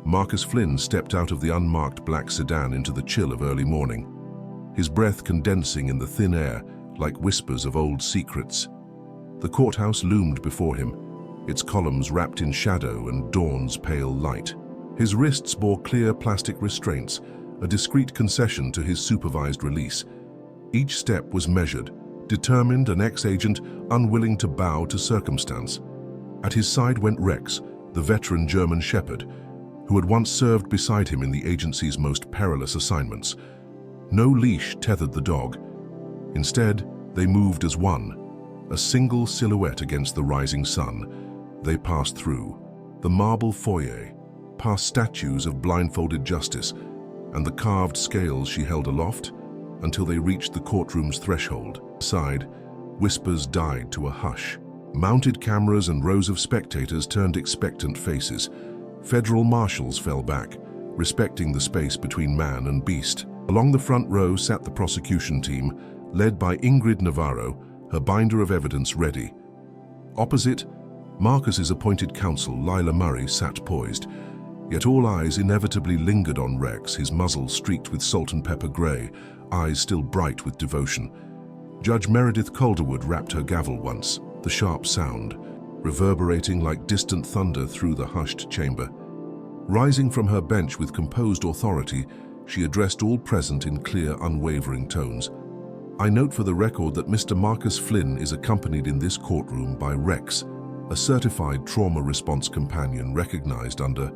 Marcus Flynn stepped out of the unmarked black sedan into the chill of early morning, his breath condensing in the thin air like whispers of old secrets. The courthouse loomed before him, its columns wrapped in shadow and dawn's pale light. His wrists bore clear plastic restraints, a discreet concession to his supervised release. Each step was measured, determined, an ex-agent unwilling to bow to circumstance. At his side went Rex, the veteran German shepherd, who had once served beside him in the agency's most perilous assignments. No leash tethered the dog. Instead, they moved as one, a single silhouette against the rising sun. They passed through the marble foyer, past statues of blindfolded justice and the carved scales she held aloft, until they reached the courtroom's threshold. Inside, whispers died to a hush. Mounted cameras and rows of spectators turned expectant faces. Federal marshals fell back, respecting the space between man and beast. Along the front row sat the prosecution team, led by Ingrid Navarro, her binder of evidence ready. Opposite, Marcus's appointed counsel, Lila Murray, sat poised. Yet all eyes inevitably lingered on Rex, his muzzle streaked with salt and pepper gray, eyes still bright with devotion. Judge Meredith Calderwood rapped her gavel once, the sharp sound, reverberating like distant thunder through the hushed chamber. Rising from her bench with composed authority, she addressed all present in clear, unwavering tones. I note for the record that Mr. Marcus Flynn is accompanied in this courtroom by Rex, a certified trauma response companion recognized under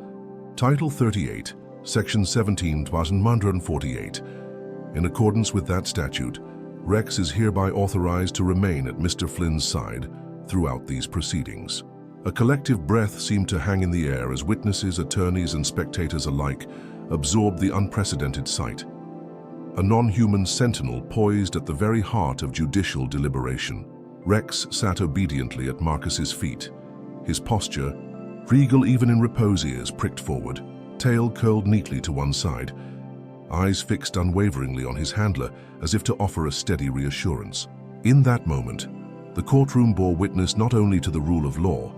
Title 38, Section 17,148. In accordance with that statute, Rex is hereby authorized to remain at Mr. Flynn's side throughout these proceedings. A collective breath seemed to hang in the air as witnesses, attorneys, and spectators alike absorbed the unprecedented sight. A non-human sentinel poised at the very heart of judicial deliberation. Rex sat obediently at Marcus's feet, his posture, regal even in repose, ears pricked forward, tail curled neatly to one side, eyes fixed unwaveringly on his handler as if to offer a steady reassurance. In that moment, the courtroom bore witness not only to the rule of law,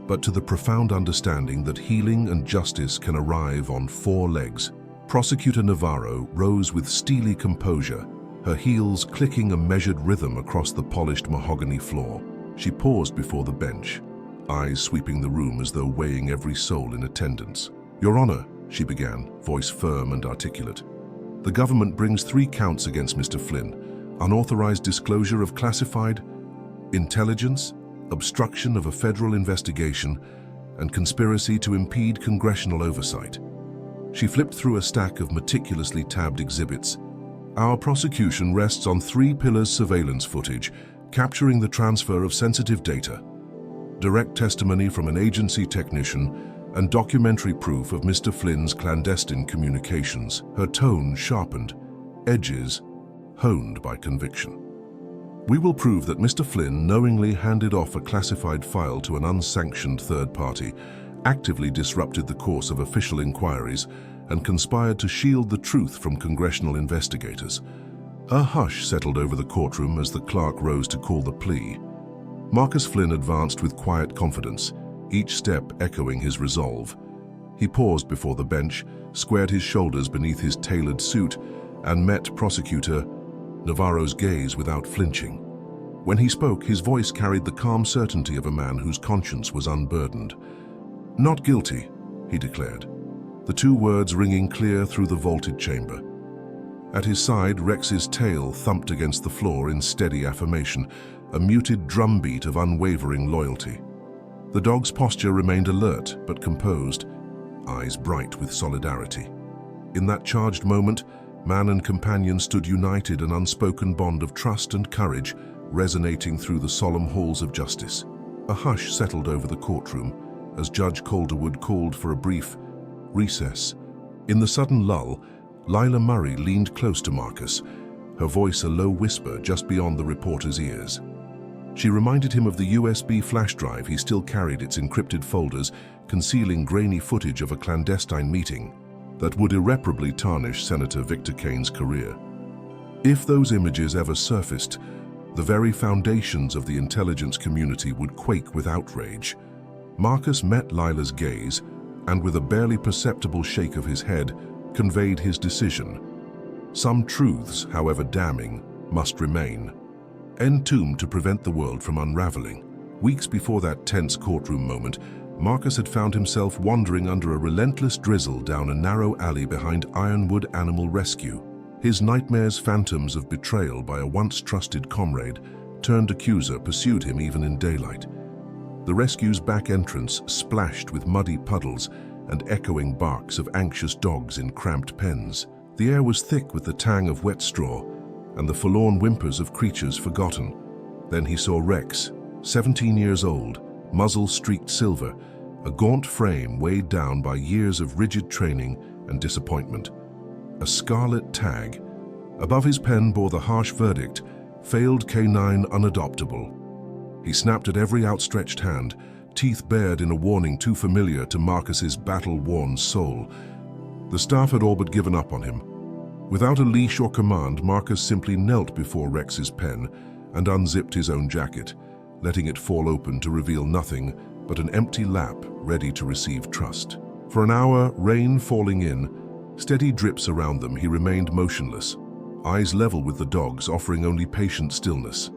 but to the profound understanding that healing and justice can arrive on four legs. Prosecutor Navarro rose with steely composure, her heels clicking a measured rhythm across the polished mahogany floor. She paused before the bench, eyes sweeping the room as though weighing every soul in attendance. Your Honor, she began, voice firm and articulate. The government brings 3 counts against Mr. Flynn: unauthorized disclosure of classified intelligence, obstruction of a federal investigation, and conspiracy to impede congressional oversight. She flipped through a stack of meticulously tabbed exhibits. Our prosecution rests on 3 pillars: surveillance footage, capturing the transfer of sensitive data, direct testimony from an agency technician, and documentary proof of Mr. Flynn's clandestine communications. Her tone sharpened, edges honed by conviction. We will prove that Mr. Flynn knowingly handed off a classified file to an unsanctioned third party, actively disrupted the course of official inquiries, and conspired to shield the truth from congressional investigators. A hush settled over the courtroom as the clerk rose to call the plea. Marcus Flynn advanced with quiet confidence, each step echoing his resolve. He paused before the bench, squared his shoulders beneath his tailored suit, and met Prosecutor Navarro's gaze without flinching. When he spoke, his voice carried the calm certainty of a man whose conscience was unburdened. Not guilty, he declared, the 2 words ringing clear through the vaulted chamber. At his side, Rex's tail thumped against the floor in steady affirmation, a muted drumbeat of unwavering loyalty. The dog's posture remained alert but composed, eyes bright with solidarity. In that charged moment, man and companion stood united, an unspoken bond of trust and courage resonating through the solemn halls of justice. A hush settled over the courtroom as Judge Calderwood called for a brief recess. In the sudden lull, Lila Murray leaned close to Marcus, her voice a low whisper just beyond the reporter's ears. She reminded him of the USB flash drive he still carried, its encrypted folders concealing grainy footage of a clandestine meeting that would irreparably tarnish Senator Victor Kane's career. If those images ever surfaced, the very foundations of the intelligence community would quake with outrage. Marcus met Lila's gaze, and with a barely perceptible shake of his head, conveyed his decision. Some truths, however damning, must remain. Entombed to prevent the world from unraveling. Weeks before that tense courtroom moment, Marcus had found himself wandering under a relentless drizzle down a narrow alley behind Ironwood Animal Rescue. His nightmares, phantoms of betrayal by a once trusted comrade, turned accuser, pursued him even in daylight. The rescue's back entrance splashed with muddy puddles and echoing barks of anxious dogs in cramped pens. The air was thick with the tang of wet straw and the forlorn whimpers of creatures forgotten. Then he saw Rex, 17 years old, muzzle streaked silver, a gaunt frame weighed down by years of rigid training and disappointment. A scarlet tag. Above his pen bore the harsh verdict, failed canine unadoptable. He snapped at every outstretched hand, teeth bared in a warning too familiar to Marcus's battle-worn soul. The staff had all but given up on him. Without a leash or command, Marcus simply knelt before Rex's pen and unzipped his own jacket, letting it fall open to reveal nothing but an empty lap ready to receive trust. For an hour, rain falling in, steady drips around them, he remained motionless, eyes level with the dogs, offering only patient stillness.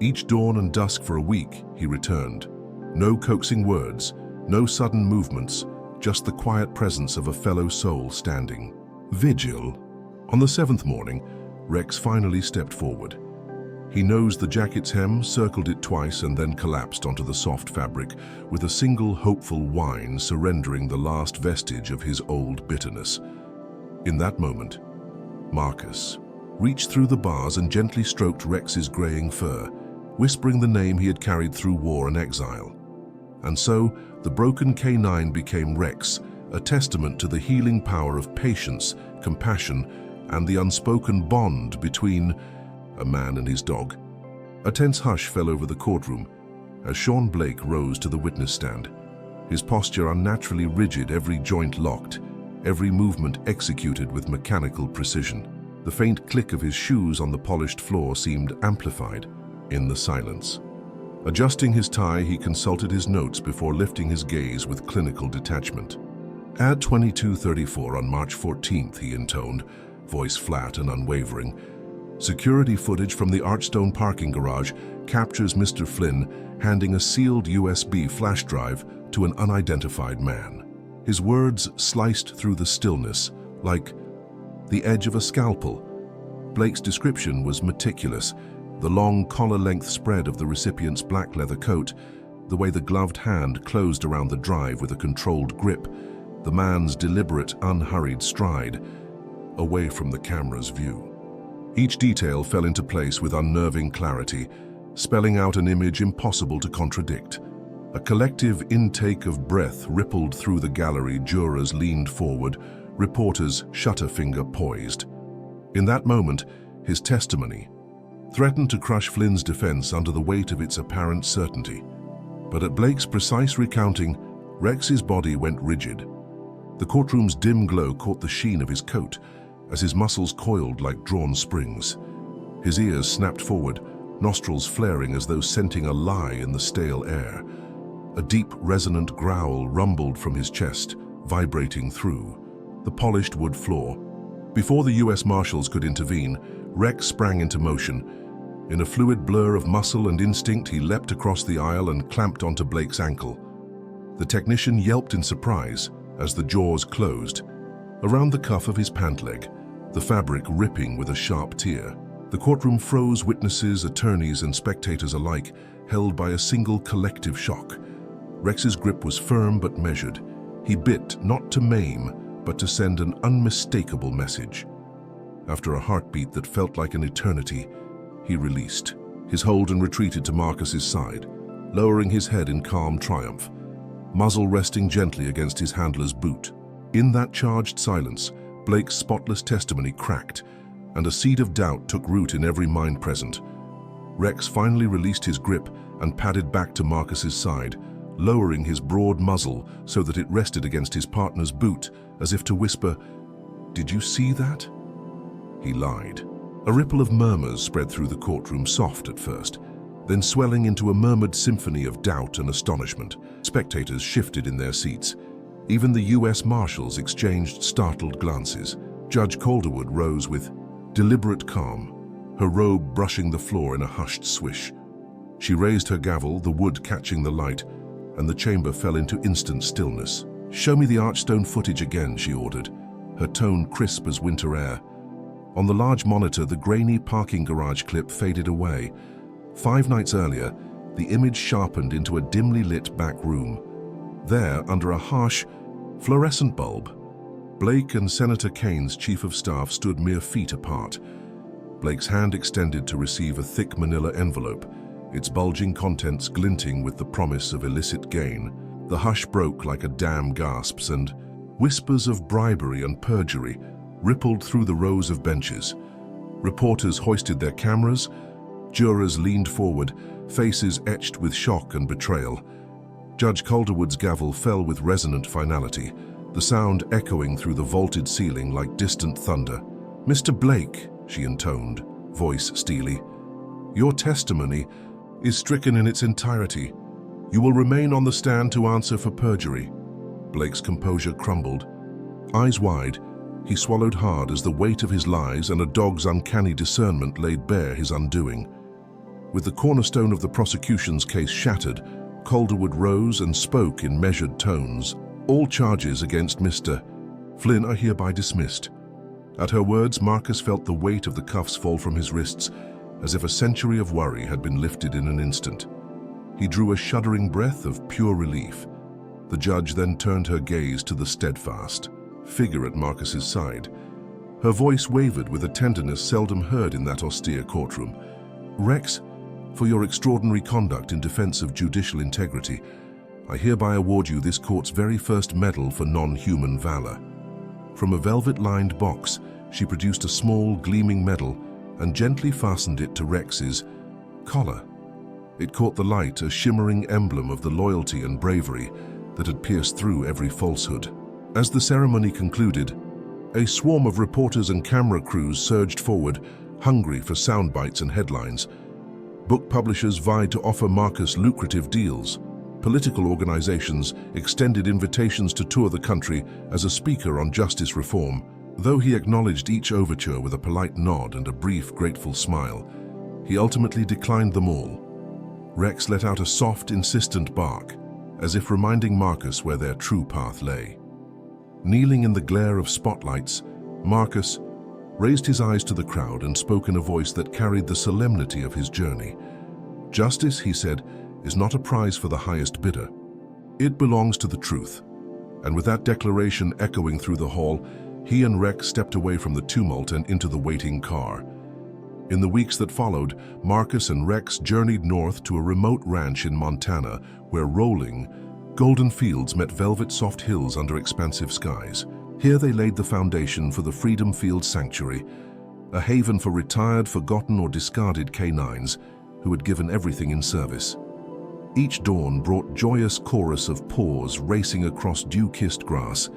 Each dawn and dusk for a week, he returned. No coaxing words, no sudden movements, just the quiet presence of a fellow soul standing. Vigil. On the 7th morning, Rex finally stepped forward. He nosed the jacket's hem, circled it twice, and then collapsed onto the soft fabric with a single hopeful whine, surrendering the last vestige of his old bitterness. In that moment, Marcus reached through the bars and gently stroked Rex's graying fur, whispering the name he had carried through war and exile. And so, the broken canine became Rex, a testament to the healing power of patience, compassion, and the unspoken bond between a man and his dog. A tense hush fell over the courtroom as Sean Blake rose to the witness stand, his posture unnaturally rigid, every joint locked, every movement executed with mechanical precision. The faint click of his shoes on the polished floor seemed amplified in the silence. Adjusting his tie, he consulted his notes before lifting his gaze with clinical detachment. At 22:34 on March 14th, he intoned, voice flat and unwavering. Security footage from the Archstone parking garage captures Mr. Flynn handing a sealed USB flash drive to an unidentified man. His words sliced through the stillness like the edge of a scalpel. Blake's description was meticulous. The long collar-length spread of the recipient's black leather coat, the way the gloved hand closed around the drive with a controlled grip, the man's deliberate, unhurried stride, away from the camera's view. Each detail fell into place with unnerving clarity, spelling out an image impossible to contradict. A collective intake of breath rippled through the gallery. Jurors leaned forward, reporters, shutter finger poised. In that moment, his testimony threatened to crush Flynn's defense under the weight of its apparent certainty. But at Blake's precise recounting, Rex's body went rigid. The courtroom's dim glow caught the sheen of his coat as his muscles coiled like drawn springs. His ears snapped forward, nostrils flaring as though scenting a lie in the stale air. A deep, resonant growl rumbled from his chest, vibrating through the polished wood floor. Before the U.S. Marshals could intervene, Rex sprang into motion. In a fluid blur of muscle and instinct, he leapt across the aisle and clamped onto Blake's ankle. The technician yelped in surprise as the jaws closed. Around the cuff of his pant leg, the fabric ripping with a sharp tear. The courtroom froze, witnesses, attorneys, and spectators alike, held by a single collective shock. Rex's grip was firm but measured. He bit not to maim, but to send an unmistakable message. After a heartbeat that felt like an eternity, he released his hold and retreated to Marcus's side, lowering his head in calm triumph, muzzle resting gently against his handler's boot. In that charged silence, Blake's spotless testimony cracked, and a seed of doubt took root in every mind present. Rex finally released his grip and padded back to Marcus's side, lowering his broad muzzle so that it rested against his partner's boot, as if to whisper, "Did you see that?" He lied. A ripple of murmurs spread through the courtroom, soft at first, then swelling into a murmured symphony of doubt and astonishment. Spectators shifted in their seats, Even the U.S. Marshals exchanged startled glances. Judge Calderwood rose with deliberate calm, her robe brushing the floor in a hushed swish. She raised her gavel, the wood catching the light, and the chamber fell into instant stillness. "Show me the Archstone footage again," she ordered, her tone crisp as winter air. On the large monitor, the grainy parking garage clip faded away. 5 nights earlier, the image sharpened into a dimly lit back room. There, under a harsh, fluorescent bulb, Blake and Senator Kane's chief of staff stood mere feet apart. Blake's hand extended to receive a thick manila envelope, its bulging contents glinting with the promise of illicit gain. The hush broke like a dam gasps, and whispers of bribery and perjury rippled through the rows of benches. Reporters hoisted their cameras, jurors leaned forward, faces etched with shock and betrayal. Judge Calderwood's gavel fell with resonant finality, the sound echoing through the vaulted ceiling like distant thunder. "Mr. Blake," she intoned, voice steely, "your testimony is stricken in its entirety. You will remain on the stand to answer for perjury." Blake's composure crumbled. Eyes wide, he swallowed hard as the weight of his lies and a dog's uncanny discernment laid bare his undoing. With the cornerstone of the prosecution's case shattered, Calderwood rose and spoke in measured tones. "All charges against Mr. Flynn are hereby dismissed." At her words, Marcus felt the weight of the cuffs fall from his wrists, as if a century of worry had been lifted in an instant. He drew a shuddering breath of pure relief. The judge then turned her gaze to the steadfast figure at Marcus's side. Her voice wavered with a tenderness seldom heard in that austere courtroom. "Rex, for your extraordinary conduct in defense of judicial integrity, I hereby award you this court's very first medal for non-human valor." From a velvet-lined box, she produced a small, gleaming medal and gently fastened it to Rex's collar. It caught the light, a shimmering emblem of the loyalty and bravery that had pierced through every falsehood. As the ceremony concluded, a swarm of reporters and camera crews surged forward, hungry for sound bites and headlines. Book publishers vied to offer Marcus lucrative deals. Political organizations extended invitations to tour the country as a speaker on justice reform. Though he acknowledged each overture with a polite nod and a brief, grateful smile, he ultimately declined them all. Rex let out a soft, insistent bark, as if reminding Marcus where their true path lay. Kneeling in the glare of spotlights, Marcus raised his eyes to the crowd and spoke in a voice that carried the solemnity of his journey. "Justice," he said, "is not a prize for the highest bidder. It belongs to the truth." And with that declaration echoing through the hall, he and Rex stepped away from the tumult and into the waiting car. In the weeks that followed, Marcus and Rex journeyed north to a remote ranch in Montana where rolling, golden fields met velvet-soft hills under expansive skies. Here they laid the foundation for the Freedom Field Sanctuary, a haven for retired, forgotten, or discarded canines who had given everything in service. Each dawn brought joyous chorus of paws racing across dew-kissed grass.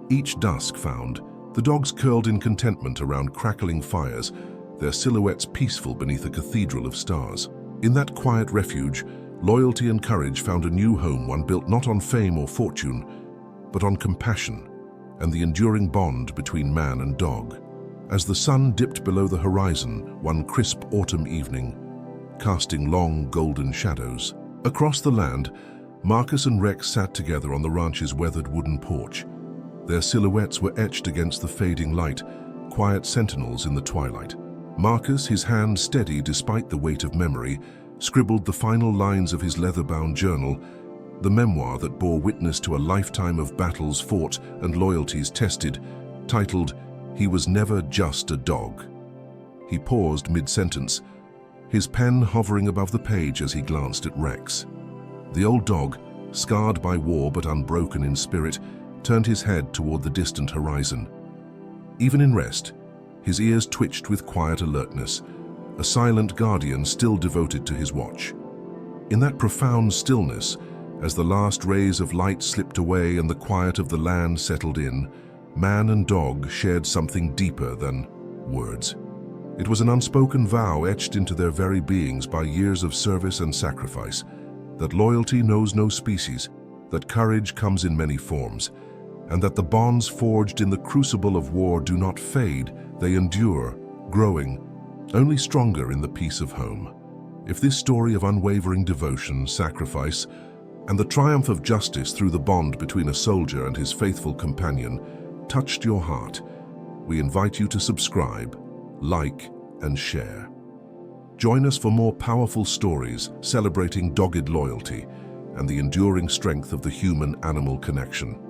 Each dusk found the dogs curled in contentment around crackling fires, their silhouettes peaceful beneath a cathedral of stars. In that quiet refuge, loyalty and courage found a new home, one built not on fame or fortune, but on compassion and the enduring bond between man and dog. As the sun dipped below the horizon one crisp autumn evening, casting long golden shadows across the land, Marcus and Rex sat together on the ranch's weathered wooden porch. Their silhouettes were etched against the fading light, quiet sentinels in the twilight. Marcus, his hand steady despite the weight of memory, scribbled the final lines of his leather-bound journal, the memoir that bore witness to a lifetime of battles fought and loyalties tested, titled, "He Was Never Just a Dog." He paused mid-sentence, his pen hovering above the page as he glanced at Rex. The old dog, scarred by war but unbroken in spirit, turned his head toward the distant horizon. Even in rest, his ears twitched with quiet alertness, a silent guardian still devoted to his watch. In that profound stillness, as the last rays of light slipped away and the quiet of the land settled in, man and dog shared something deeper than words. It was an unspoken vow etched into their very beings by years of service and sacrifice, that loyalty knows no species, that courage comes in many forms, and that the bonds forged in the crucible of war do not fade, they endure, growing, only stronger in the peace of home. If this story of unwavering devotion, sacrifice, and the triumph of justice through the bond between a soldier and his faithful companion touched your heart, we invite you to subscribe, like, and share. Join us for more powerful stories celebrating dogged loyalty and the enduring strength of the human-animal connection.